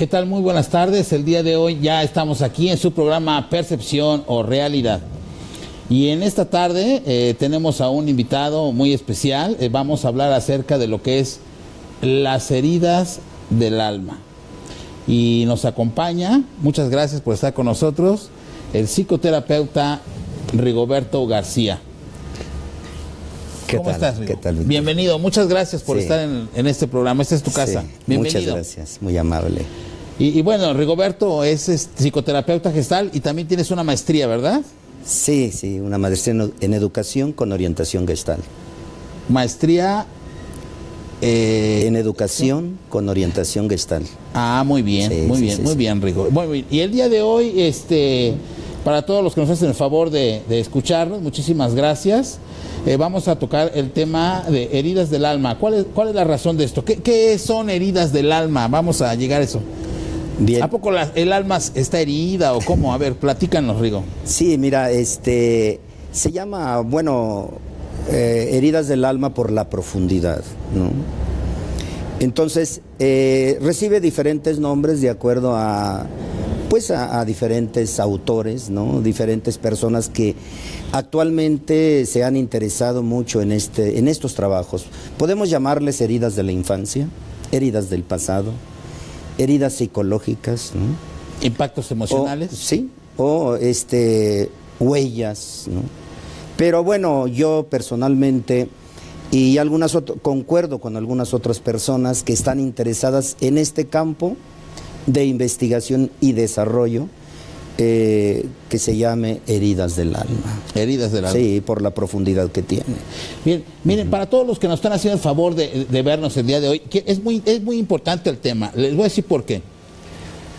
¿Qué tal? Muy buenas tardes. El día de hoy ya estamos aquí en su programa Percepción o Realidad. Y en esta tarde tenemos a un invitado muy especial. Vamos a hablar acerca de lo que es las heridas del alma. Y nos acompaña, muchas gracias por estar con nosotros, el psicoterapeuta Rigoberto García. ¿Cómo estás, Rigo? ¿Qué tal, Víctor? Bienvenido, muchas gracias por estar en este programa. Esta es tu casa. Bienvenido. Muchas gracias, muy amable. Y bueno, Rigoberto es psicoterapeuta gestal y también tienes una maestría, ¿verdad? Sí, una maestría en educación con orientación gestal. Maestría en educación con orientación gestal. Ah, muy bien, Sí, muy sí, bien, Rigo. Muy bien. Y el día de hoy, para todos los que nos hacen el favor de escucharnos, muchísimas gracias. Vamos a tocar el tema de heridas del alma. ¿Cuál es la razón de esto? ¿Qué son heridas del alma? Vamos a llegar a eso. Bien. ¿A poco el alma está herida o cómo? A ver, platícanos, Rigo. Sí, mira, se llama, heridas del alma por la profundidad, ¿no? Entonces, recibe diferentes nombres de acuerdo a diferentes autores, ¿no? Diferentes personas que actualmente se han interesado mucho en estos trabajos. Podemos llamarles heridas de la infancia, heridas del pasado, heridas psicológicas, ¿no? Impactos emocionales. O huellas, ¿no? Pero bueno, yo personalmente concuerdo con algunas otras personas que están interesadas en este campo de investigación y desarrollo que se llame heridas del alma. Heridas del alma. Sí, por la profundidad que tiene. Bien, miren, para todos los que nos están haciendo el favor de vernos el día de hoy, que es muy importante el tema. Les voy a decir por qué.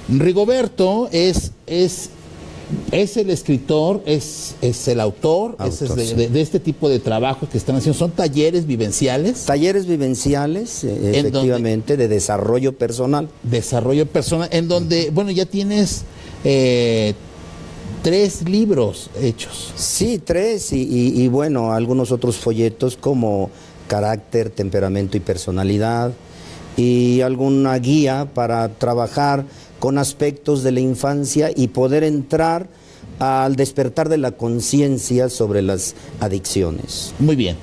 Rigoberto es el escritor, es el autor de este tipo de trabajos que están haciendo. Son talleres vivenciales. Talleres vivenciales, efectivamente, de desarrollo personal. Desarrollo personal, en donde, ya tienes 3 libros hechos. Sí, 3 y algunos otros folletos como carácter, temperamento y personalidad, y alguna guía para trabajar con aspectos de la infancia y poder entrar al despertar de la conciencia sobre las adicciones. Muy bien.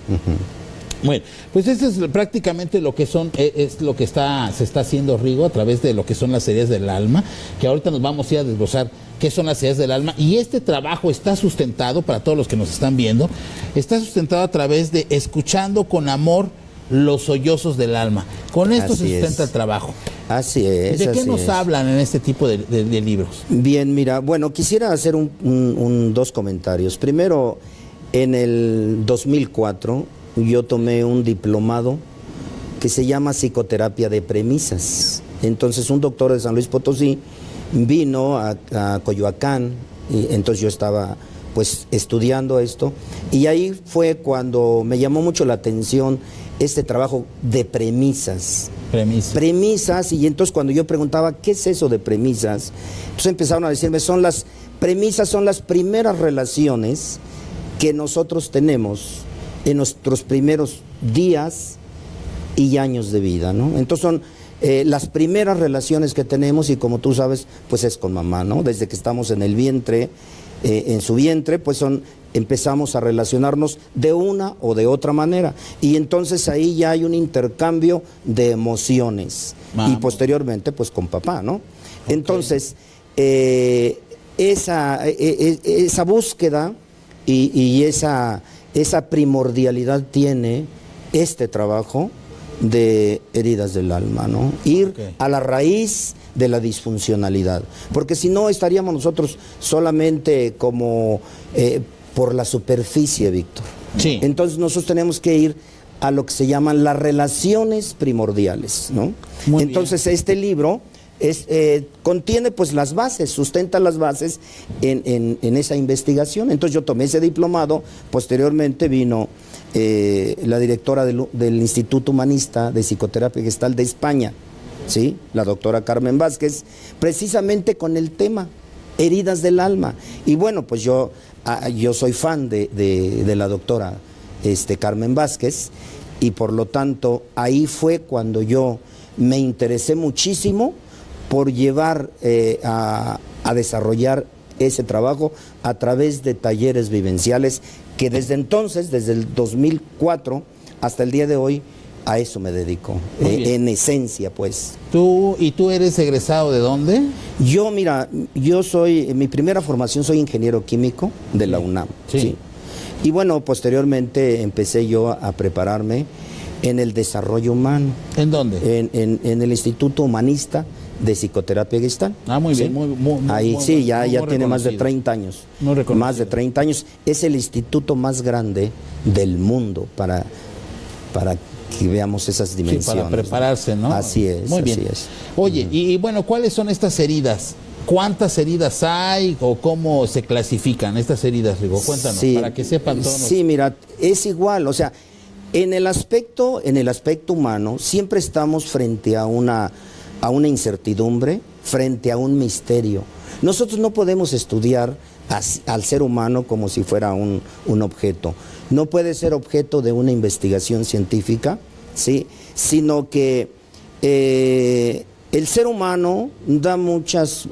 Bueno, pues esto es prácticamente lo que es lo que se está haciendo, Rigo, a través de lo que son las heridas del alma, que ahorita nos vamos a ir a desglosar qué son las heridas del alma. Y este trabajo está sustentado, para todos los que nos están viendo, está sustentado a través de escuchando con amor los sollozos del alma. Con esto se sustenta el trabajo. Así es. ¿De qué nos hablan en este tipo de libros? Bien, mira, quisiera hacer dos comentarios. Primero, en el 2004 yo tomé un diplomado que se llama Psicoterapia de Premisas. Entonces un doctor de San Luis Potosí vino a Coyoacán, y entonces yo estaba estudiando esto, y ahí fue cuando me llamó mucho la atención este trabajo de premisas. Premisas, y entonces cuando yo preguntaba, ¿qué es eso de premisas? Entonces empezaron a decirme, las premisas son las primeras relaciones que nosotros tenemos en nuestros primeros días y años de vida, ¿no? Entonces son las primeras relaciones que tenemos, y como tú sabes, es con mamá, ¿no? Desde que estamos en el vientre, en su vientre, empezamos a relacionarnos de una o de otra manera, y entonces ahí ya hay un intercambio de emociones. Vamos. Y posteriormente con papá, ¿no? Okay. Entonces esa búsqueda y esa primordialidad tiene este trabajo de heridas del alma, ¿no? Ir a la raíz de la disfuncionalidad, porque si no estaríamos nosotros solamente como por la superficie, Víctor. Sí. Entonces nosotros tenemos que ir a lo que se llaman las relaciones primordiales, ¿no? Muy Entonces bien. Este libro contiene las bases, sustenta las bases en esa investigación. Entonces yo tomé ese diplomado, posteriormente vino la directora del Instituto Humanista de Psicoterapia Gestal de España, ¿sí? La doctora Carmen Vázquez, precisamente con el tema heridas del alma. Y yo soy fan de la doctora Carmen Vázquez, y por lo tanto ahí fue cuando yo me interesé muchísimo por llevar a desarrollar ese trabajo a través de talleres vivenciales que desde entonces, desde el 2004 hasta el día de hoy, a eso me dedico, en esencia, pues. ¿Tú eres egresado de dónde? Yo, mira, mi primera formación, soy ingeniero químico de la UNAM. Sí. ¿sí? Y bueno, posteriormente empecé yo a prepararme en el desarrollo humano. ¿En dónde? En el Instituto Humanista de Psicoterapia Gestalt. Ah, muy bien. ¿sí? Muy Ahí muy, sí, muy, ya muy tiene más de 30 años. Muy reconocido. Más de 30 años. Es el instituto más grande del mundo para que veamos esas dimensiones. Sí, para prepararse, ¿no? Así es. Muy bien. Así es. Oye, y bueno, ¿cuáles son estas heridas? ¿Cuántas heridas hay o cómo se clasifican estas heridas, Rigo? Cuéntanos, Sí, para que sepan todos. Sí, mira, es igual, o sea, en el aspecto humano siempre estamos frente a una incertidumbre, frente a un misterio. Nosotros no podemos estudiar al ser humano como si fuera un objeto. No puede ser objeto de una investigación científica, ¿sí? Sino que el ser humano da muchas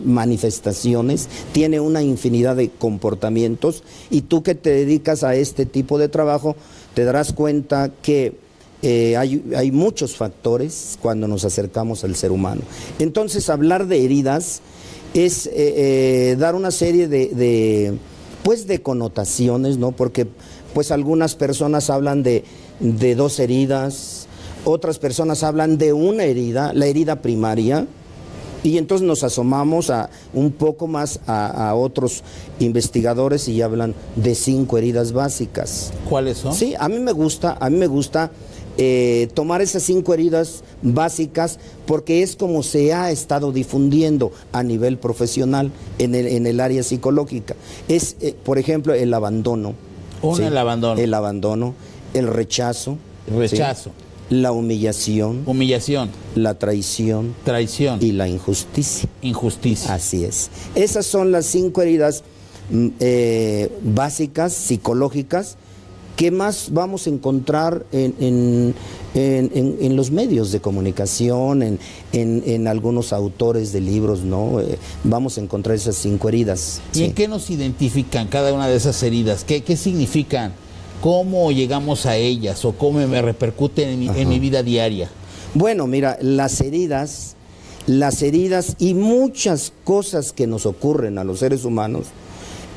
manifestaciones, tiene una infinidad de comportamientos, y tú que te dedicas a este tipo de trabajo te darás cuenta que hay muchos factores cuando nos acercamos al ser humano. Entonces, hablar de heridas es dar una serie de connotaciones, ¿no? Porque pues algunas personas hablan de 2 heridas, otras personas hablan de una herida, la herida primaria, y entonces nos asomamos un poco más a otros investigadores y hablan de 5 heridas básicas. ¿Cuáles son? Sí, a mí me gusta tomar esas 5 heridas básicas, porque es como se ha estado difundiendo a nivel profesional en el área psicológica. Es, por ejemplo, el abandono. ¿sí? El abandono. El abandono, el rechazo. Rechazo. ¿sí? La humillación. Humillación. La traición. Traición. Y la injusticia. Injusticia. Así es. Esas son las 5 heridas básicas, psicológicas, que más vamos a encontrar en los medios de comunicación, en algunos autores de libros, ¿no? Vamos a encontrar esas 5 heridas. ¿Y en qué nos identifican cada una de esas heridas? ¿Qué significan? ¿Cómo llegamos a ellas? ¿O cómo me repercuten en mi vida diaria? Bueno, mira, las heridas y muchas cosas que nos ocurren a los seres humanos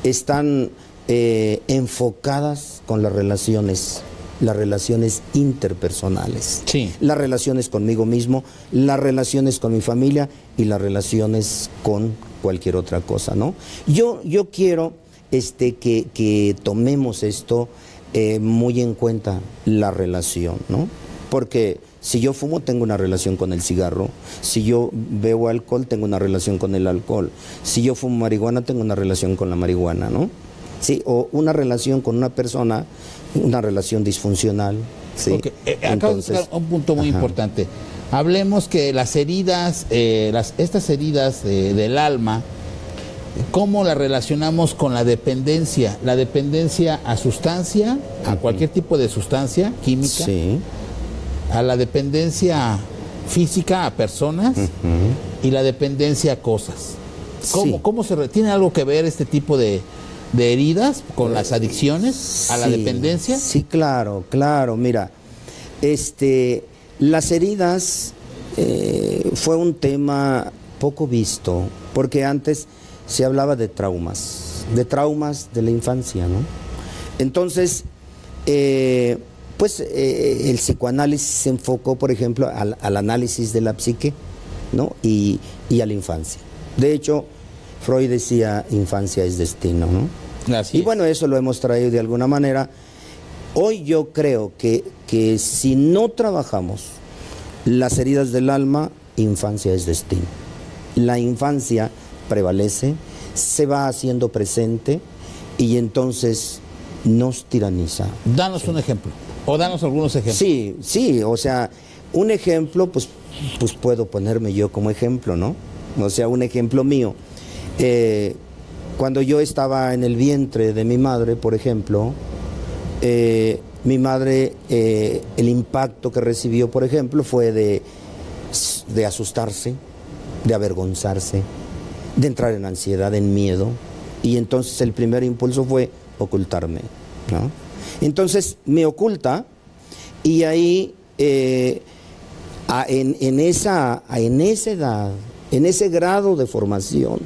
están enfocadas con las relaciones interpersonales. Sí. Las relaciones conmigo mismo, las relaciones con mi familia y las relaciones con cualquier otra cosa, ¿no? Yo quiero que tomemos esto muy en cuenta, la relación, ¿no? Porque si yo fumo, tengo una relación con el cigarro. Si yo bebo alcohol, tengo una relación con el alcohol. Si yo fumo marihuana, tengo una relación con la marihuana, ¿no? Sí, o una relación con una persona, una relación disfuncional. ¿sí? Okay. Entonces, un punto muy importante. Hablemos que las heridas, estas heridas del alma, ¿cómo las relacionamos con la dependencia? La dependencia a sustancia, a cualquier tipo de sustancia química, sí. A la dependencia física a personas y la dependencia a cosas. ¿Cómo tiene algo que ver este tipo de heridas con las adicciones a la dependencia? Sí, claro, mira, las heridas fue un tema poco visto, porque antes se hablaba de traumas de la infancia, ¿no? Entonces, el psicoanálisis se enfocó, por ejemplo, al análisis de la psique, ¿no? Y a la infancia. De hecho, Freud decía, infancia es destino, ¿no? Así y es. bueno, eso lo hemos traído de alguna manera. Hoy yo creo que si no trabajamos las heridas del alma, infancia es destino. La infancia prevalece, se va haciendo presente y entonces nos tiraniza. Danos un ejemplo, o danos algunos ejemplos. Sí, o sea, un ejemplo, pues puedo ponerme yo como ejemplo, ¿no? O sea, un ejemplo mío. Cuando yo estaba en el vientre de mi madre, por ejemplo, mi madre, el impacto que recibió, por ejemplo, fue de de asustarse, de avergonzarse, de entrar en ansiedad, en miedo. Y entonces el primer impulso fue ocultarme, ¿no? Entonces me oculta y ahí en esa edad, en ese grado de formación,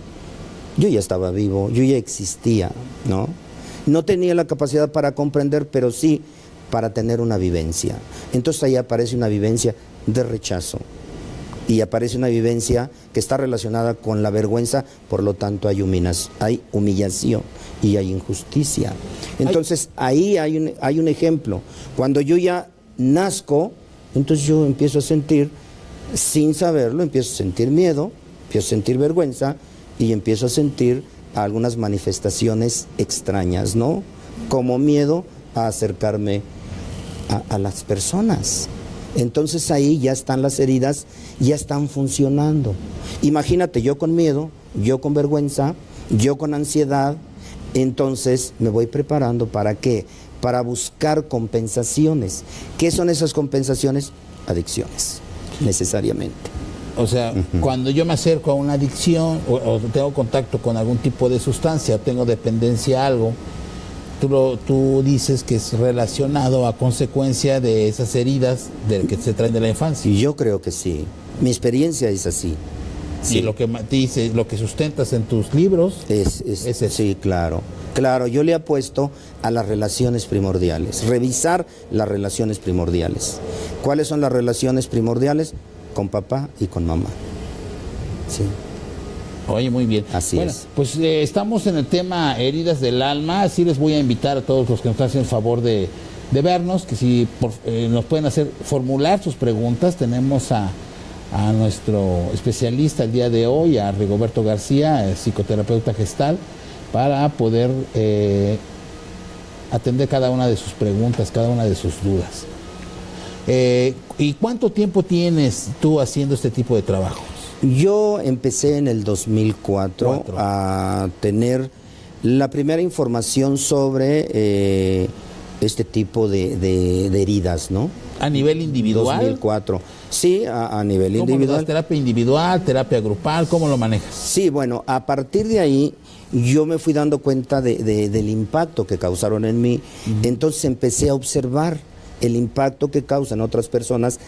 yo ya estaba vivo, yo ya existía, ¿no? No tenía la capacidad para comprender, pero sí para tener una vivencia. Entonces ahí aparece una vivencia de rechazo y aparece una vivencia que está relacionada con la vergüenza, por lo tanto hay humillación y hay injusticia. Entonces ahí hay un ejemplo. Cuando yo ya nazco, entonces yo empiezo a sentir, sin saberlo, empiezo a sentir miedo, empiezo a sentir vergüenza y empiezo a sentir algunas manifestaciones extrañas, ¿no? Como miedo a acercarme a las personas. Entonces ahí ya están las heridas, ya están funcionando. Imagínate, yo con miedo, yo con vergüenza, yo con ansiedad, entonces me voy preparando ¿para qué? Para buscar compensaciones. ¿Qué son esas compensaciones? Adicciones, necesariamente. O sea, cuando yo me acerco a una adicción o tengo contacto con algún tipo de sustancia, o tengo dependencia a algo, tú dices que es relacionado a consecuencia de esas heridas que se traen de la infancia. Y yo creo que sí. Mi experiencia es así. Sí. Y lo que dices, lo que sustentas en tus libros es eso. Sí, claro. Claro, yo le apuesto a las relaciones primordiales. Revisar las relaciones primordiales. ¿Cuáles son las relaciones primordiales? Con papá y con mamá. Sí. Oye, muy bien. Así es. Pues estamos en el tema heridas del alma, así les voy a invitar a todos los que nos hacen el favor de vernos, que si nos pueden formular sus preguntas. Tenemos a nuestro especialista el día de hoy, a Rigoberto García, psicoterapeuta gestal, para poder atender cada una de sus preguntas, cada una de sus dudas. ¿Y cuánto tiempo tienes tú haciendo este tipo de trabajos? Yo empecé en el 2004 a tener la primera información sobre este tipo de heridas, ¿no? ¿A nivel individual? 2004. Sí, a nivel individual. ¿Cómo lo das? ¿Terapia individual, terapia grupal? ¿Cómo lo manejas? Sí, bueno, a partir de ahí yo me fui dando cuenta del impacto que causaron en mí. Entonces empecé a observar el impacto que causan otras personas,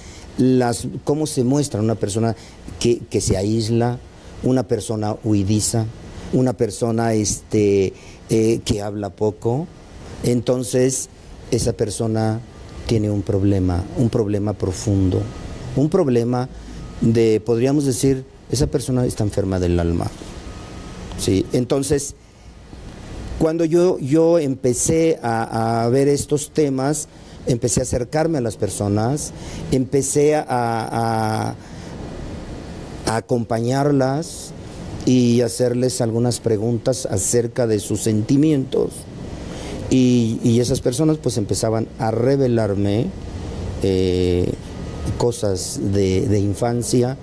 cómo se muestra una persona que se aísla, una persona huidiza, una persona que habla poco. Entonces esa persona tiene un problema profundo, un problema podríamos decir, esa persona está enferma del alma. Sí, entonces cuando yo empecé a ver estos temas, empecé a acercarme a las personas, empecé a acompañarlas y hacerles algunas preguntas acerca de sus sentimientos. Y esas personas pues empezaban a revelarme cosas de infancia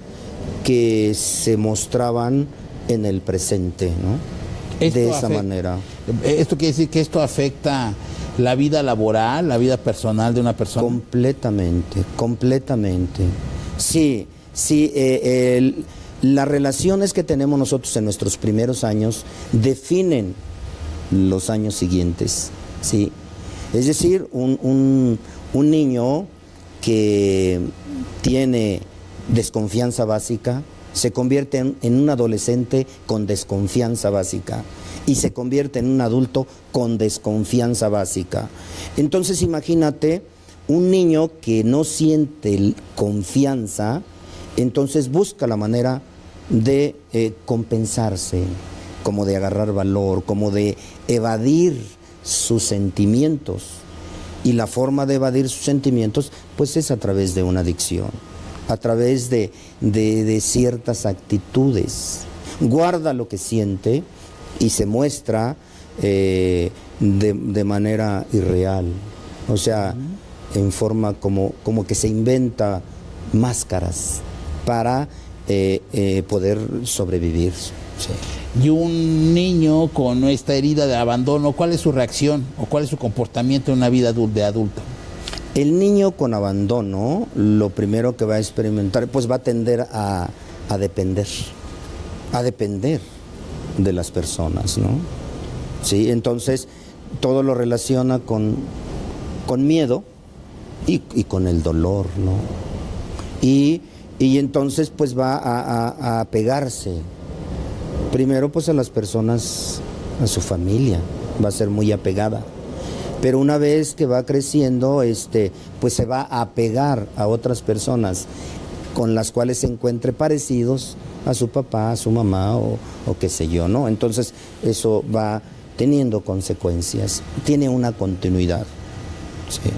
que se mostraban en el presente, ¿no? De esa manera. ¿Esto quiere decir que esto afecta la vida laboral, la vida personal de una persona? Completamente. Sí, las relaciones que tenemos nosotros en nuestros primeros años definen los años siguientes, ¿sí? Es decir, un niño que tiene desconfianza básica se convierte en un adolescente con desconfianza básica y se convierte en un adulto con desconfianza básica. Entonces imagínate un niño que no siente confianza, entonces busca la manera de compensarse, como de agarrar valor, como de evadir sus sentimientos. Y la forma de evadir sus sentimientos pues es a través de una adicción, a través de ciertas actitudes. Guarda lo que siente y se muestra de manera irreal, o sea, en forma como que se inventa máscaras para poder sobrevivir. Sí. Y un niño con esta herida de abandono, ¿cuál es su reacción o cuál es su comportamiento en una vida de adulto? El niño con abandono, lo primero que va a experimentar, pues va a tender a depender de las personas, ¿no? Sí, entonces todo lo relaciona con miedo y con el dolor, ¿no? Y entonces pues va a apegarse primero pues a las personas, a su familia, va a ser muy apegada. Pero una vez que va creciendo, pues se va a apegar a otras personas con las cuales se encuentre parecidos a su papá, a su mamá o qué sé yo, ¿no? Entonces eso va teniendo consecuencias, tiene una continuidad. Sí.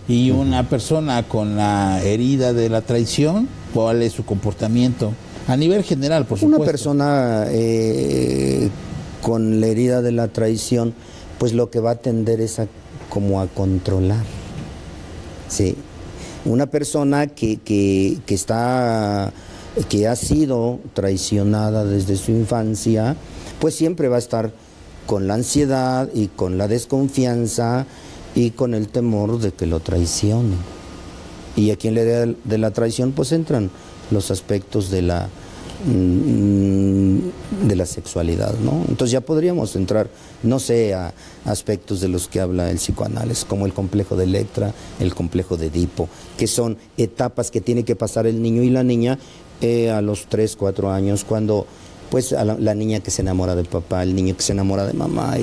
Y una persona con la herida de la traición, ¿cuál es su comportamiento? A nivel general, por supuesto. Una persona con la herida de la traición, pues lo que va a tender es como a controlar. Sí. Una persona que ha sido traicionada desde su infancia, pues siempre va a estar con la ansiedad y con la desconfianza y con el temor de que lo traicione. Y aquí en la idea de la traición pues entran los aspectos de la sexualidad, ¿no? Entonces ya podríamos entrar, no sé, a aspectos de los que habla el psicoanálisis, como el complejo de Electra, el complejo de Edipo, que son etapas que tiene que pasar el niño y la niña a los 3, 4 años, cuando pues la niña que se enamora del papá, el niño que se enamora de mamá,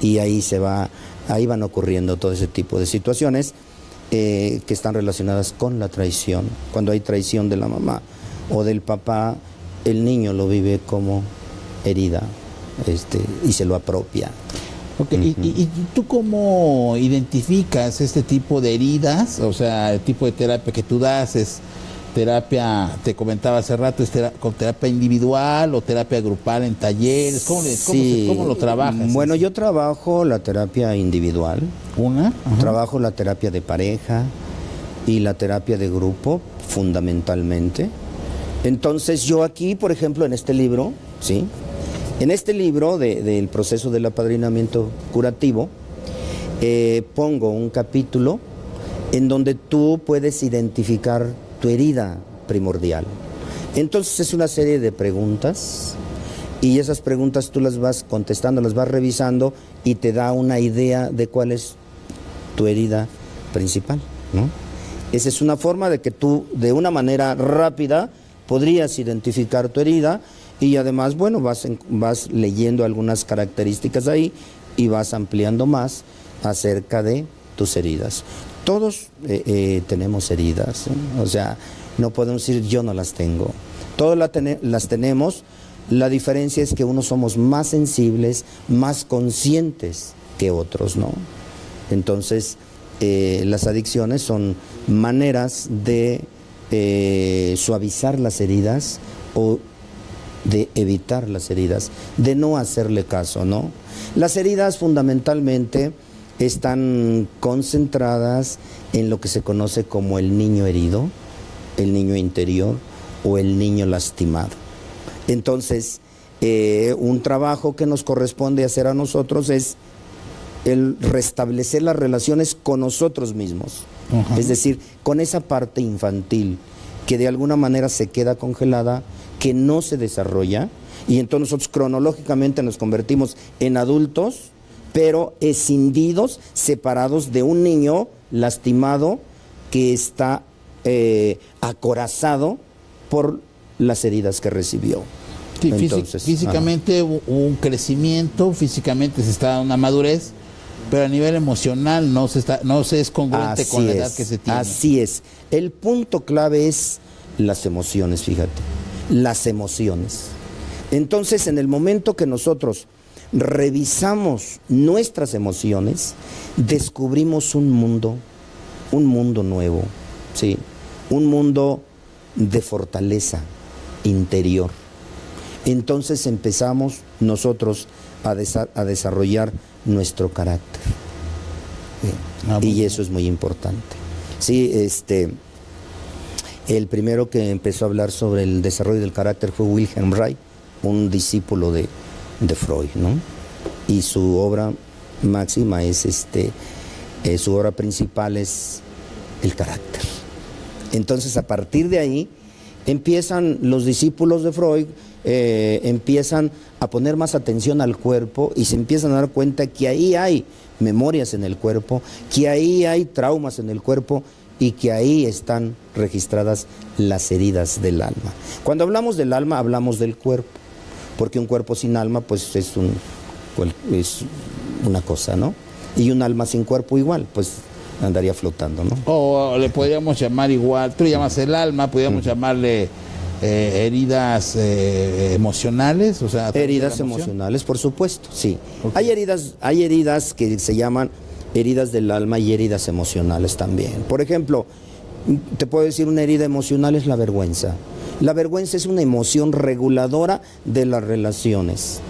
y ahí van ocurriendo todo ese tipo de situaciones que están relacionadas con la traición. Cuando hay traición de la mamá o del papá, el niño lo vive como herida y se lo apropia. Okay. ¿Y tú cómo identificas este tipo de heridas? O sea, el tipo de terapia que tú das es terapia, te comentaba hace rato, ¿es con terapia individual o terapia grupal en talleres? ¿Cómo lo trabajas? Bueno, yo trabajo la terapia individual. ¿Una? Trabajo la terapia de pareja y la terapia de grupo, fundamentalmente. Entonces yo aquí, por ejemplo, en este libro, ¿sí? En este libro del proceso del apadrinamiento curativo, pongo un capítulo en donde tú puedes identificar tu herida primordial. Entonces es una serie de preguntas y esas preguntas tú las vas contestando, las vas revisando y te da una idea de cuál es tu herida principal, ¿no? Esa es una forma de que tú, de una manera rápida, podrías identificar tu herida y además, bueno, vas leyendo algunas características ahí y vas ampliando más acerca de tus heridas. Todos tenemos heridas, ¿eh? O sea, no podemos decir yo no las tengo. Todos las tenemos, la diferencia es que unos somos más sensibles, más conscientes que otros, ¿no? Entonces, las adicciones son maneras de suavizar las heridas o de evitar las heridas, de no hacerle caso, ¿no? Las heridas fundamentalmente están concentradas en lo que se conoce como el niño herido, el niño interior o el niño lastimado. Entonces, un trabajo que nos corresponde hacer a nosotros es el restablecer las relaciones con nosotros mismos. Es decir, con esa parte infantil que de alguna manera se queda congelada, que no se desarrolla, y entonces nosotros cronológicamente nos convertimos en adultos, pero escindidos, separados de un niño lastimado que está acorazado por las heridas que recibió. Sí, entonces, físicamente un crecimiento, físicamente se está dando una madurez, pero a nivel emocional no se es congruente con la edad que se tiene. Así es. El punto clave es las emociones, fíjate. Las emociones. Entonces, en el momento que nosotros revisamos nuestras emociones, descubrimos un mundo nuevo, ¿sí? Un mundo de fortaleza interior. Entonces empezamos nosotros a desarrollar nuestro carácter. Y eso es muy importante. Sí, el primero que empezó a hablar sobre el desarrollo del carácter fue Wilhelm Reich, un discípulo de Freud, ¿no? Y su obra máxima es su obra principal es el carácter. Entonces, a partir de ahí, empiezan los discípulos de Freud, empiezan a poner más atención al cuerpo y se empiezan a dar cuenta que ahí hay memorias en el cuerpo, que ahí hay traumas en el cuerpo y que ahí están registradas las heridas del alma. Cuando hablamos del alma, hablamos del cuerpo, porque un cuerpo sin alma, pues es una cosa, ¿no? Y un alma sin cuerpo igual, pues andaría flotando, ¿no? O le podríamos llamar igual, tú le llamas el alma, podríamos llamarle heridas emocionales, o sea, heridas emocionales, por supuesto, sí. Okay. Hay heridas que se llaman heridas del alma y heridas emocionales también. Por ejemplo, te puedo decir, una herida emocional es la vergüenza. La vergüenza es una emoción reguladora de las relaciones.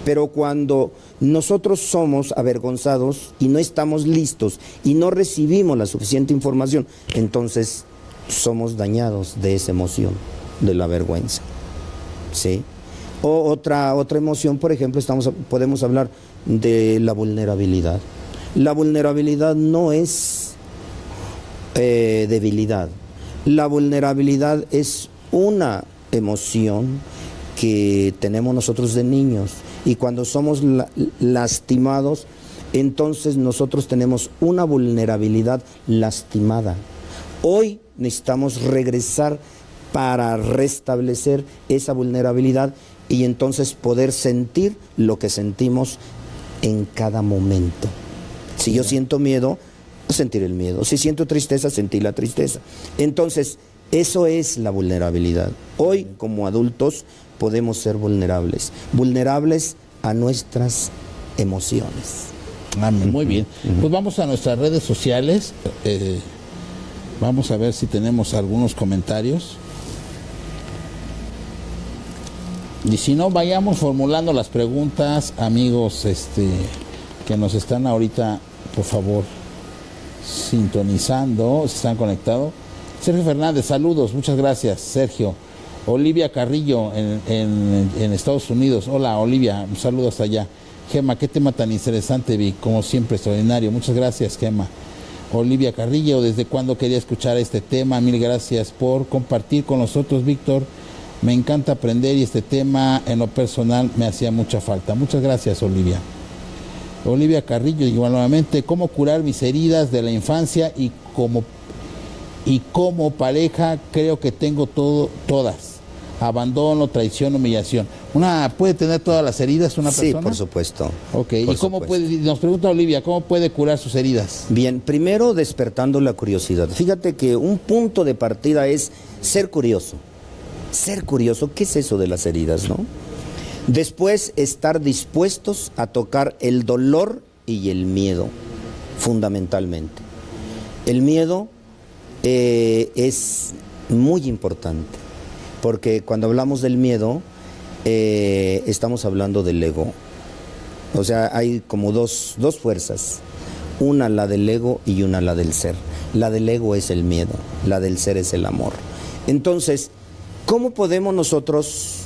Pero cuando nosotros somos avergonzados y no estamos listos y no recibimos la suficiente información, entonces somos dañados de esa emoción, de la vergüenza, ¿sí? O otra emoción, por ejemplo, podemos hablar de la vulnerabilidad. La vulnerabilidad no es debilidad. La vulnerabilidad es una emoción que tenemos nosotros de niños, y cuando somos lastimados, entonces nosotros tenemos una vulnerabilidad lastimada. Hoy necesitamos regresar para restablecer esa vulnerabilidad y entonces poder sentir lo que sentimos en cada momento. Si yo siento miedo, sentir el miedo. Si siento tristeza, sentir la tristeza. Entonces, eso es la vulnerabilidad. Hoy, como adultos, podemos ser vulnerables a nuestras emociones. Muy bien. Pues vamos a nuestras redes sociales. Vamos a ver si tenemos algunos comentarios. Y si no, vayamos formulando las preguntas, amigos, que nos están ahorita, por favor, sintonizando, si están conectados. Sergio Fernández, saludos, muchas gracias, Sergio. Olivia Carrillo en Estados Unidos. Hola, Olivia, un saludo hasta allá. Gema, qué tema tan interesante, vi, como siempre, extraordinario. Muchas gracias, Gema. Olivia Carrillo, ¿desde cuándo quería escuchar este tema? Mil gracias por compartir con nosotros, Víctor. Me encanta aprender y este tema en lo personal me hacía mucha falta. Muchas gracias, Olivia. Olivia Carrillo, igual nuevamente, ¿cómo curar mis heridas de la infancia y como pareja creo que tengo todas? Abandono, traición, humillación. ¿Puede tener todas las heridas una persona? Sí, por supuesto. Ok, ¿y cómo puede, nos pregunta Olivia, cómo puede curar sus heridas? Bien, primero despertando la curiosidad. Fíjate que un punto de partida es ser curioso. Ser curioso, ¿qué es eso de las heridas, no? Después, estar dispuestos a tocar el dolor y el miedo, fundamentalmente. El miedo es muy importante, porque cuando hablamos del miedo, estamos hablando del ego. O sea, hay como dos fuerzas, una la del ego y una la del ser. La del ego es el miedo, la del ser es el amor. Entonces, ¿cómo podemos nosotros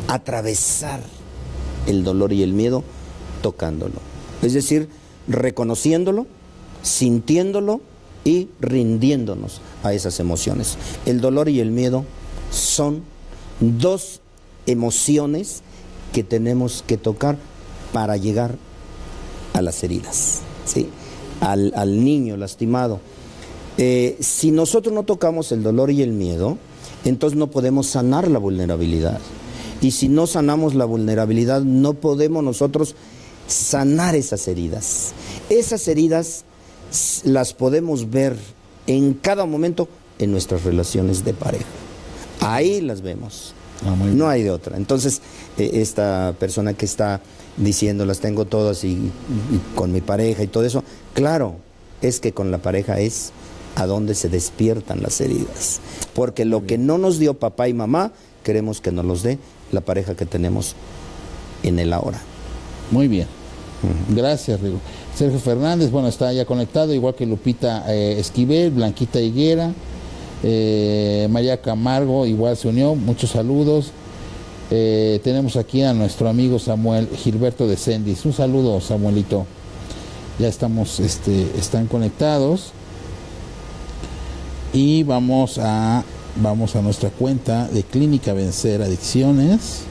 atravesar el dolor y el miedo? Tocándolo. Es decir, reconociéndolo, sintiéndolo y rindiéndonos a esas emociones. El dolor y el miedo son dos emociones que tenemos que tocar para llegar a las heridas, ¿sí? Al niño lastimado. Si nosotros no tocamos el dolor y el miedo, entonces no podemos sanar la vulnerabilidad. Y si no sanamos la vulnerabilidad, no podemos nosotros sanar esas heridas. Esas heridas las podemos ver en cada momento en nuestras relaciones de pareja. Ahí las vemos. No hay de otra. Entonces, esta persona que está diciendo las tengo todas y con mi pareja y todo eso, claro, es que con la pareja es a donde se despiertan las heridas. Porque lo que no nos dio papá y mamá, queremos que nos los dé la pareja que tenemos en el ahora. Muy bien. Gracias, Rigo. Sergio Fernández, bueno, está ya conectado, igual que Lupita Esquivel, Blanquita Higuera, María Camargo, igual se unió, muchos saludos. Tenemos aquí a nuestro amigo Samuel Gilberto de Sendis. Un saludo, Samuelito. Ya estamos, están conectados. Y vamos a nuestra cuenta de Clínica Vencer Adicciones.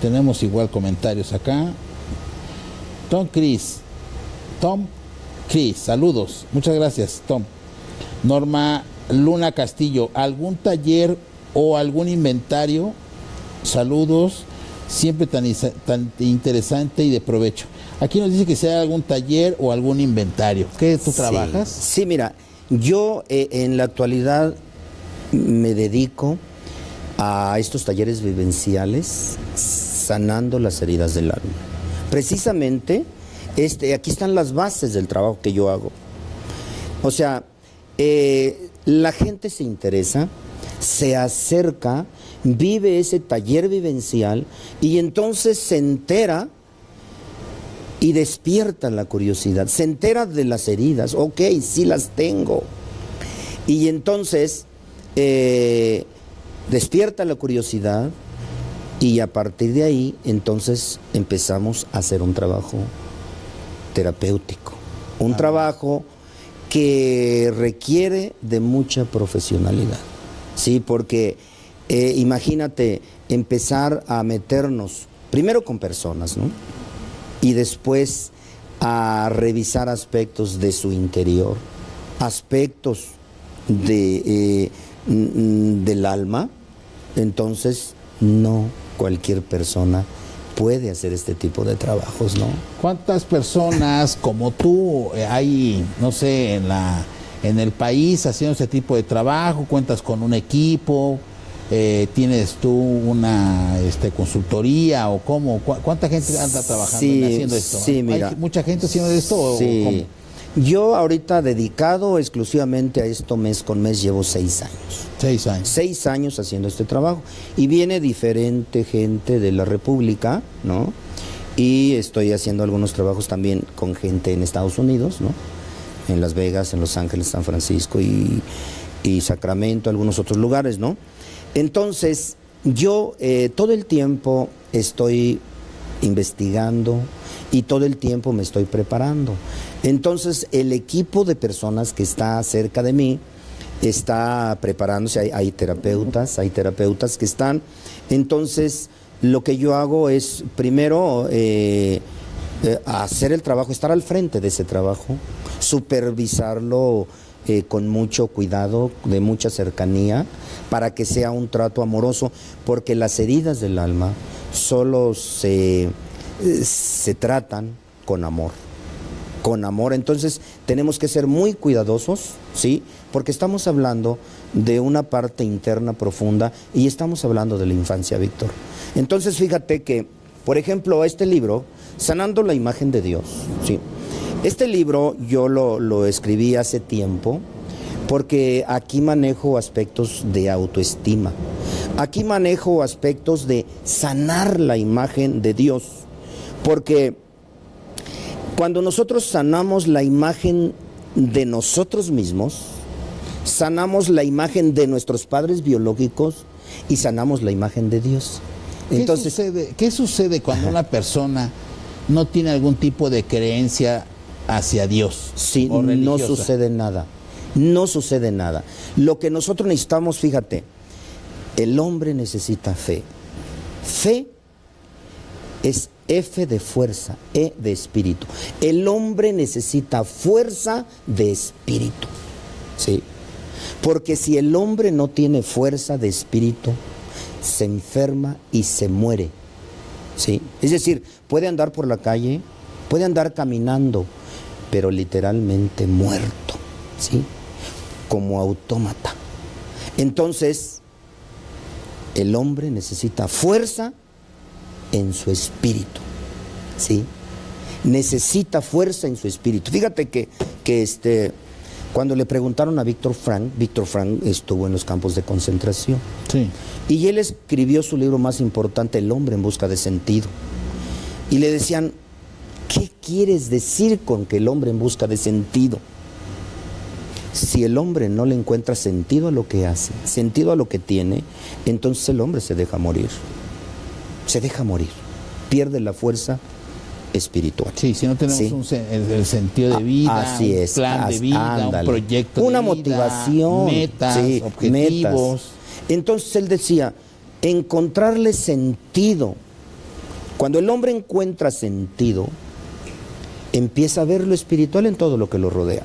Tenemos igual comentarios acá. Tom Cris, saludos. Muchas gracias, Tom. Norma Luna Castillo, ¿algún taller o algún inventario? Saludos, siempre tan interesante y de provecho. Aquí nos dice que sea algún taller o algún inventario. ¿Qué tú trabajas? Sí, mira, yo en la actualidad me dedico a estos talleres vivenciales, sanando las heridas del alma. Precisamente, aquí están las bases del trabajo que yo hago. O sea, la gente se interesa, se acerca, vive ese taller vivencial y entonces se entera y despierta la curiosidad, se entera de las heridas. Ok, sí las tengo. Y entonces despierta la curiosidad y a partir de ahí entonces empezamos a hacer un trabajo terapéutico, un trabajo que requiere de mucha profesionalidad, ¿sí? Porque imagínate empezar a meternos primero con personas, ¿no? Y después a revisar aspectos de su interior, aspectos del alma. Entonces no cualquier persona puede hacer este tipo de trabajos, ¿no? ¿Cuántas personas como tú hay, no sé, en el país haciendo este tipo de trabajo? ¿Cuentas con un equipo? ¿Tienes tú una consultoría o cómo? ¿Cuánta gente anda trabajando haciendo esto? Sí, mira. ¿Hay mucha gente haciendo esto? Sí. ¿O cómo? Yo ahorita dedicado exclusivamente a esto mes con mes llevo 6 años. 6 años. 6 años haciendo este trabajo. Y viene diferente gente de la República, ¿no? Y estoy haciendo algunos trabajos también con gente en Estados Unidos, ¿no? En Las Vegas, en Los Ángeles, San Francisco y Sacramento, algunos otros lugares, ¿no? Entonces, yo todo el tiempo estoy investigando y todo el tiempo me estoy preparando. Entonces, el equipo de personas que está cerca de mí está preparándose, hay terapeutas que están. Entonces, lo que yo hago es primero hacer el trabajo, estar al frente de ese trabajo, supervisarlo con mucho cuidado, de mucha cercanía, para que sea un trato amoroso, porque las heridas del alma solo se tratan con amor. Con amor, entonces tenemos que ser muy cuidadosos, ¿sí? Porque estamos hablando de una parte interna profunda y estamos hablando de la infancia, Víctor. Entonces fíjate que, por ejemplo, este libro, Sanando la Imagen de Dios, ¿sí? Este libro yo lo escribí hace tiempo porque aquí manejo aspectos de autoestima, aquí manejo aspectos de sanar la imagen de Dios, porque cuando nosotros sanamos la imagen de nosotros mismos, sanamos la imagen de nuestros padres biológicos y sanamos la imagen de Dios. Entonces, ¿Qué sucede cuando una persona no tiene algún tipo de creencia hacia Dios? Sí, no sucede nada. No sucede nada. Lo que nosotros necesitamos, fíjate, el hombre necesita fe. Fe es F de fuerza, E de espíritu. El hombre necesita fuerza de espíritu, ¿sí? Porque si el hombre no tiene fuerza de espíritu, se enferma y se muere, ¿sí? Es decir, puede andar por la calle, puede andar caminando, pero literalmente muerto, ¿sí? Como autómata. Entonces, el hombre necesita fuerza en su espíritu, ¿sí? Necesita fuerza en su espíritu. Fíjate que cuando le preguntaron a Víctor Frank estuvo en los campos de concentración. Sí. Y él escribió su libro más importante, El hombre en busca de sentido. Y le decían, ¿qué quieres decir con que el hombre en busca de sentido? Si el hombre no le encuentra sentido a lo que hace, sentido a lo que tiene, entonces el hombre se deja morir. Se deja morir, pierde la fuerza espiritual. Sí, si no tenemos el sentido de vida, así un plan de vida, ándale, un proyecto una de vida, motivación, metas, objetivos. metas. Entonces él decía, encontrarle sentido. Cuando el hombre encuentra sentido, empieza a ver lo espiritual en todo lo que lo rodea,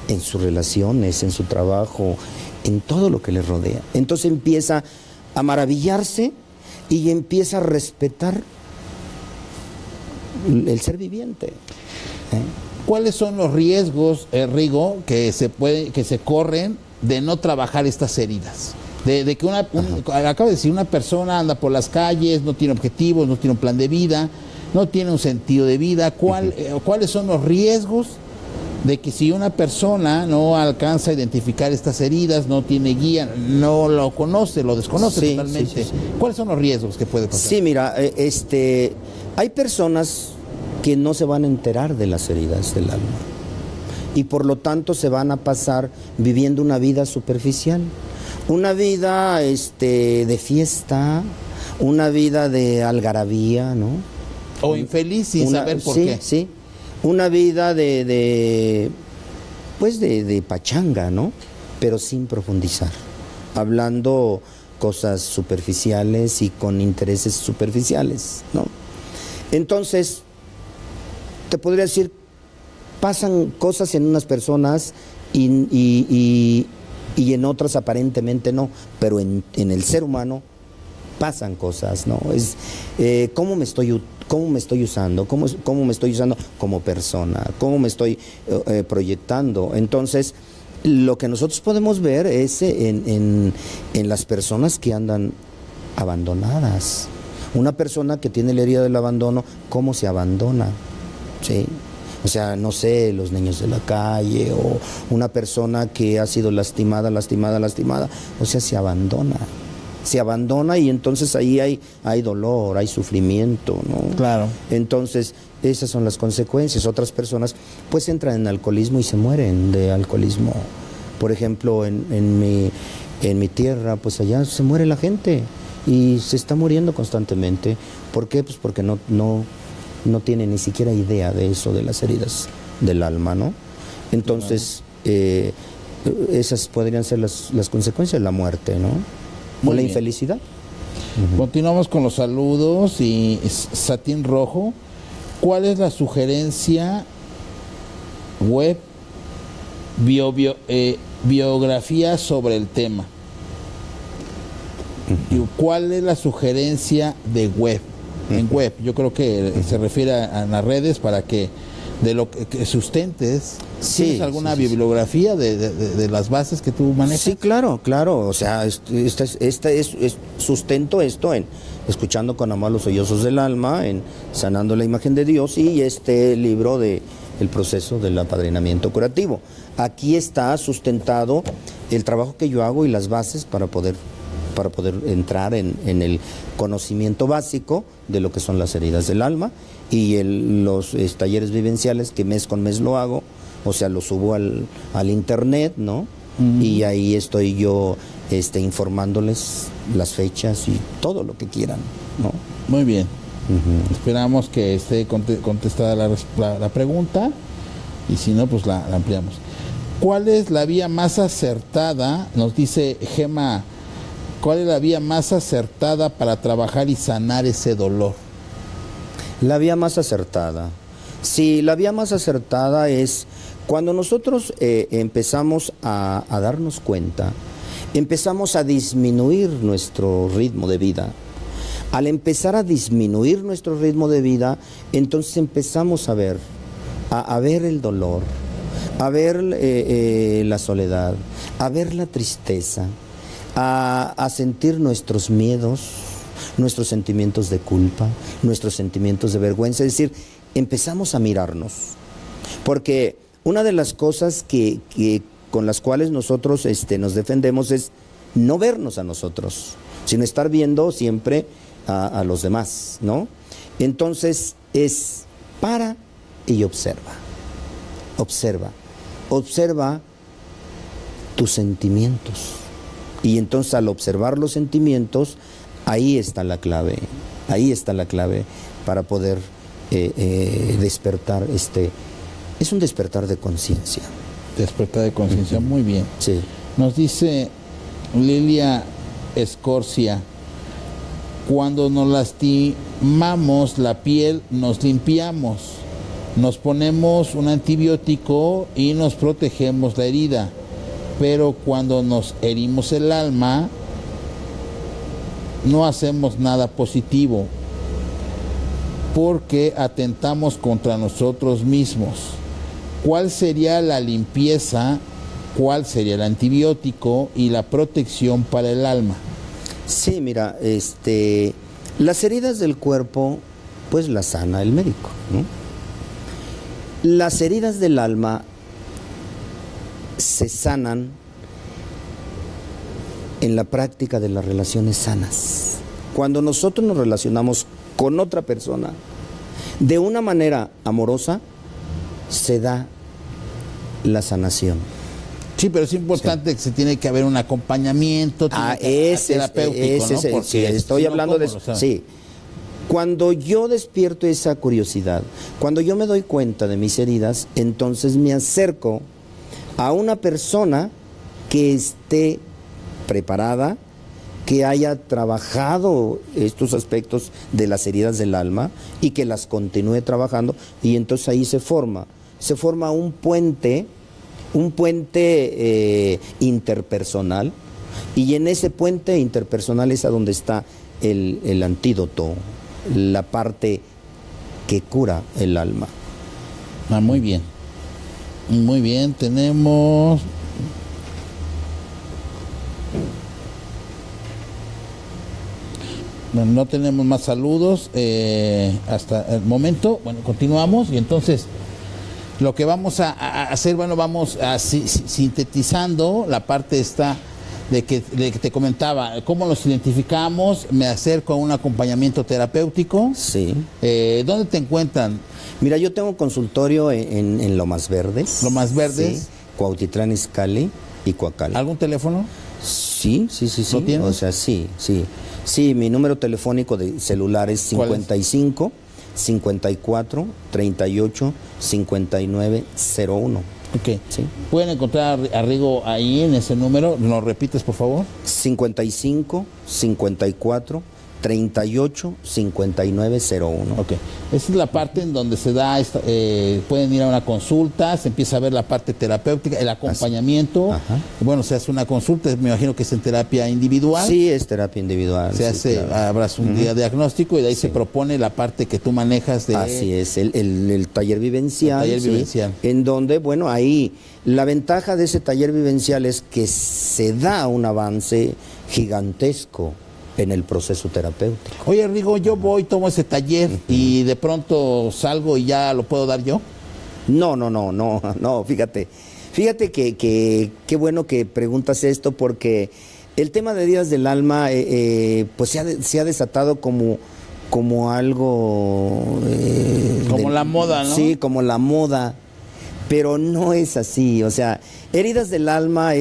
en sus relaciones, en su trabajo, en todo lo que le rodea. Entonces empieza a maravillarse y empieza a respetar el ser viviente. ¿Cuáles son los riesgos, Rigo, que se corren de no trabajar estas heridas? De que acabo de decir, una persona anda por las calles, no tiene objetivos, no tiene un plan de vida, no tiene un sentido de vida. ¿Cuáles son los riesgos de que si una persona no alcanza a identificar estas heridas, no tiene guía, no lo conoce, lo desconoce totalmente? Sí. ¿Cuáles son los riesgos que puede pasar? Sí, mira, hay personas que no se van a enterar de las heridas del alma y por lo tanto se van a pasar viviendo una vida superficial, una vida de fiesta, una vida de algarabía, ¿no? O infeliz sin saber por qué. Sí, una vida de pachanga, ¿no? Pero sin profundizar, hablando cosas superficiales y con intereses superficiales, ¿no? Entonces, te podría decir, pasan cosas en unas personas y en otras aparentemente no, pero en el ser humano pasan cosas, ¿no? Es cómo me estoy usando, cómo me estoy usando como persona, cómo me estoy proyectando. Entonces, lo que nosotros podemos ver es en las personas que andan abandonadas. Una persona que tiene la herida del abandono, ¿cómo se abandona? ¿Sí? O sea, no sé, los niños de la calle o una persona que ha sido lastimada, o sea, se abandona y entonces ahí hay dolor, hay sufrimiento, ¿no? Claro. Entonces, esas son las consecuencias. Otras personas pues entran en alcoholismo y se mueren de alcoholismo. Por ejemplo, en mi tierra, pues allá se muere la gente y se está muriendo constantemente. ¿Por qué? Pues porque no tiene ni siquiera idea de eso, de las heridas del alma, ¿no? Entonces, esas podrían ser las consecuencias de la muerte, ¿no? O la infelicidad. Continuamos con los saludos y Satín Rojo. ¿Cuál es la sugerencia web biografía sobre el tema? ¿Cuál es la sugerencia de web? En web, yo creo que se refiere a las redes para que de lo que sustentes. ¿Tienes alguna bibliografía de las bases que tú manejas? Sí, claro. O sea, sustento esto en Escuchando con Amor los Sollozos del Alma, en Sanando la Imagen de Dios y este libro de El Proceso del Apadrinamiento Curativo. Aquí está sustentado el trabajo que yo hago y las bases para poder entrar en el conocimiento básico de lo que son las heridas del alma y los talleres vivenciales que mes con mes lo hago, o sea, lo subo al internet, ¿no? Y ahí estoy yo informándoles las fechas y todo lo que quieran, ¿no? Muy bien. Esperamos que esté contestada la pregunta y si no, pues la ampliamos. ¿Cuál es la vía más acertada? Nos dice Gema. ¿Cuál es la vía más acertada para trabajar y sanar ese dolor? La vía más acertada. Sí, la vía más acertada es cuando nosotros empezamos a darnos cuenta, empezamos a disminuir nuestro ritmo de vida. Al empezar a disminuir nuestro ritmo de vida, entonces empezamos a ver el dolor, a ver la soledad, a ver la tristeza, a sentir nuestros miedos, nuestros sentimientos de culpa, nuestros sentimientos de vergüenza. Es decir, empezamos a mirarnos. Porque una de las cosas con las cuales nosotros nos defendemos es no vernos a nosotros, sino estar viendo siempre a los demás, ¿no? Entonces para y observa tus sentimientos. Y entonces al observar los sentimientos, ahí está la clave para poder despertar, es un despertar de conciencia. Despertar de conciencia, muy bien. Sí. Nos dice Lilia Escorcia, cuando nos lastimamos la piel, nos limpiamos, nos ponemos un antibiótico y nos protegemos la herida, pero cuando nos herimos el alma, no hacemos nada positivo, porque atentamos contra nosotros mismos. ¿Cuál sería la limpieza? ¿Cuál sería el antibiótico y la protección para el alma? Sí, mira, las heridas del cuerpo, pues las sana el médico, ¿no? Las heridas del alma se sanan en la práctica de las relaciones sanas. Cuando nosotros nos relacionamos con otra persona de una manera amorosa, se da la sanación. Sí, pero es importante que se tiene que haber un acompañamiento terapéutico, ¿no? Porque estoy hablando de eso. Sí. Cuando yo despierto esa curiosidad, cuando yo me doy cuenta de mis heridas, entonces me acerco a una persona que esté preparada, que haya trabajado estos aspectos de las heridas del alma y que las continúe trabajando, y entonces ahí se forma un puente interpersonal, y en ese puente interpersonal es a donde está el antídoto, la parte que cura el alma. Muy bien. Muy bien, tenemos... Bueno, no tenemos más saludos hasta el momento. Bueno, continuamos y entonces lo que vamos a hacer, bueno, vamos a sintetizando la parte esta de que te comentaba, cómo los identificamos, me acerco a un acompañamiento terapéutico. Sí. ¿Dónde te encuentran? Mira, yo tengo consultorio en Lomas Verdes. Lomas Verdes. Sí, Cuautitlán Izcalli y Coacalco. ¿Algún teléfono? Sí. ¿Lo tienes? O sea, sí. Sí, mi número telefónico de celular es 55 54 38 59 01. Ok. ¿Sí? ¿Pueden encontrar a Rigo ahí en ese número? ¿Nos repites, por favor? 55 54 38 59 01. Ok. Esa es la parte en donde se da, pueden ir a una consulta, se empieza a ver la parte terapéutica, el acompañamiento. Ajá. Bueno, se hace una consulta, me imagino que es en terapia individual. Sí, es terapia individual. Se hace, claro. habrás un día diagnóstico y de ahí se propone la parte que tú manejas de... Así es, el taller vivencial. El taller vivencial. En donde, bueno, ahí la ventaja de ese taller vivencial es que se da un avance gigantesco en el proceso terapéutico. Oye, Rigo, yo voy, tomo ese taller y de pronto salgo y ya lo puedo dar yo. No, fíjate que qué bueno que preguntas esto, porque el tema de heridas del alma pues se ha desatado como algo... como la moda, ¿no? Sí, como la moda, pero no es así. O sea, heridas del alma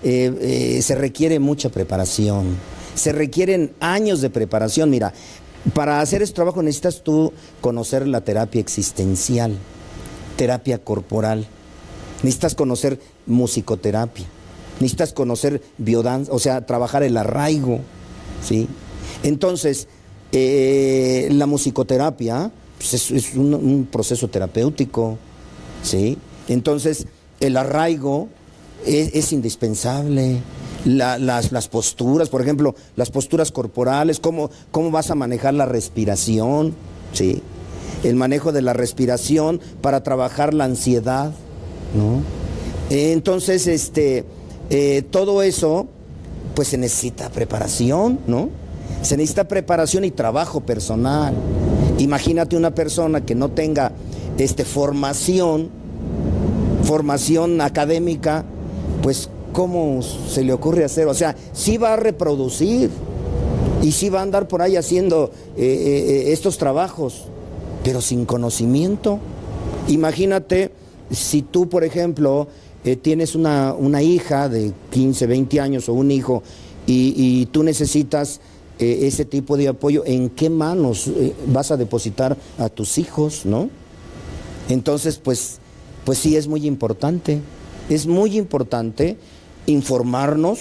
se requiere mucha preparación. Se requieren años de preparación. Mira, para hacer este trabajo necesitas tú conocer la terapia existencial, terapia corporal, necesitas conocer musicoterapia, necesitas conocer biodanza, o sea, trabajar el arraigo, ¿sí? Entonces, la musicoterapia pues es un proceso terapéutico, ¿sí? Entonces, el arraigo es indispensable. Las posturas, por ejemplo, las posturas corporales, cómo vas a manejar la respiración, ¿sí? El manejo de la respiración para trabajar la ansiedad, ¿no? Entonces, todo eso, pues se necesita preparación, ¿no? Se necesita preparación y trabajo personal. Imagínate una persona que no tenga formación académica, pues ¿cómo se le ocurre hacer? O sea, sí va a reproducir y sí va a andar por ahí haciendo estos trabajos, pero sin conocimiento. Imagínate si tú, por ejemplo, tienes una hija de 15, 20 años o un hijo y tú necesitas ese tipo de apoyo, ¿en qué manos vas a depositar a tus hijos, no? Entonces, pues sí es muy importante informarnos,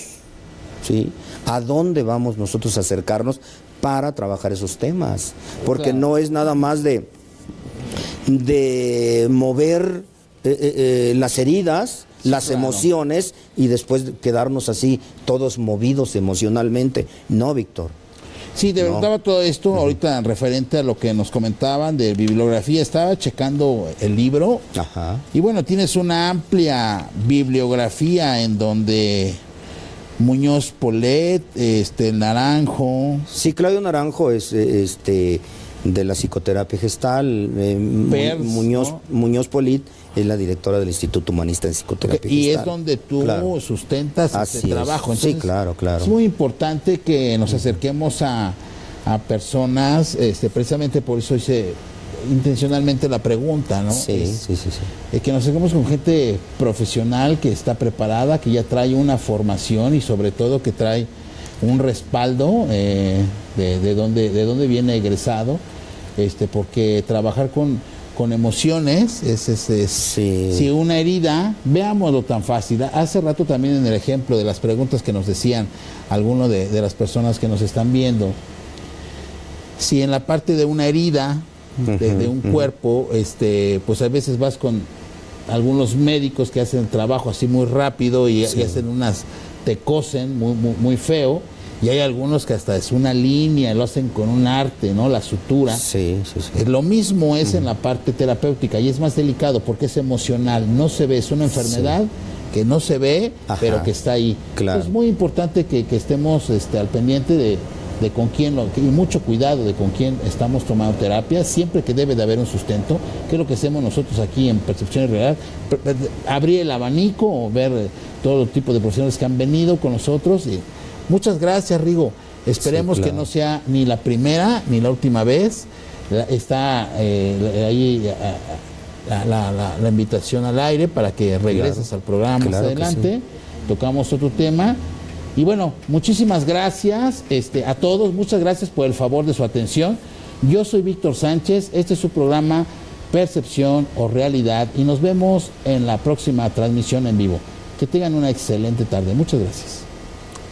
¿sí? A dónde vamos nosotros a acercarnos para trabajar esos temas, porque claro, no es nada más de mover las heridas, las claro, emociones y después quedarnos así todos movidos emocionalmente. No, Víctor. Sí, de verdad todo esto, ahorita referente a lo que nos comentaban de bibliografía, estaba checando el libro. Ajá. Y bueno, tienes una amplia bibliografía en donde Muñoz Polet, Naranjo. Sí, Claudio Naranjo es de la psicoterapia gestal, Pers, Muñoz, ¿no? Muñoz Polit es la directora del Instituto Humanista en Psicoterapia Y Gestal. es donde tú sustentas Así es. trabajo. Sí, Entonces, claro. es muy importante que nos acerquemos a personas, precisamente por eso hice intencionalmente la pregunta, ¿no? Sí. Que nos acerquemos con gente profesional que está preparada, que ya trae una formación y sobre todo que trae un respaldo de dónde viene egresado, porque trabajar con emociones es si una herida, veámoslo tan fácil. Hace rato también en el ejemplo de las preguntas que nos decían algunos de las personas que nos están viendo, si en la parte de una herida de un cuerpo, pues a veces vas con algunos médicos que hacen el trabajo así muy rápido y hacen te cosen muy feo. Y hay algunos que hasta es una línea, lo hacen con un arte, ¿no? La sutura. Sí. Lo mismo es en la parte terapéutica y es más delicado porque es emocional, no se ve, es una enfermedad que no se ve, pero que está ahí. Claro. Es muy importante que estemos al pendiente de con quién, y mucho cuidado de con quién estamos tomando terapia, siempre que debe de haber un sustento, que es lo que hacemos nosotros aquí en Percepción Real, abrir el abanico, ver todo tipo de profesionales que han venido con nosotros. Y muchas gracias, Rigo. Esperemos que no sea ni la primera ni la última vez. Está ahí la invitación al aire para que regreses al programa más adelante. Tocamos otro tema. Y bueno, muchísimas gracias a todos. Muchas gracias por el favor de su atención. Yo soy Víctor Sánchez. Este es su programa Percepción o Realidad. Y nos vemos en la próxima transmisión en vivo. Que tengan una excelente tarde. Muchas gracias.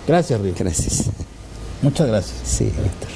Gracias, Rigo. Gracias. Muchas gracias. Sí, Víctor.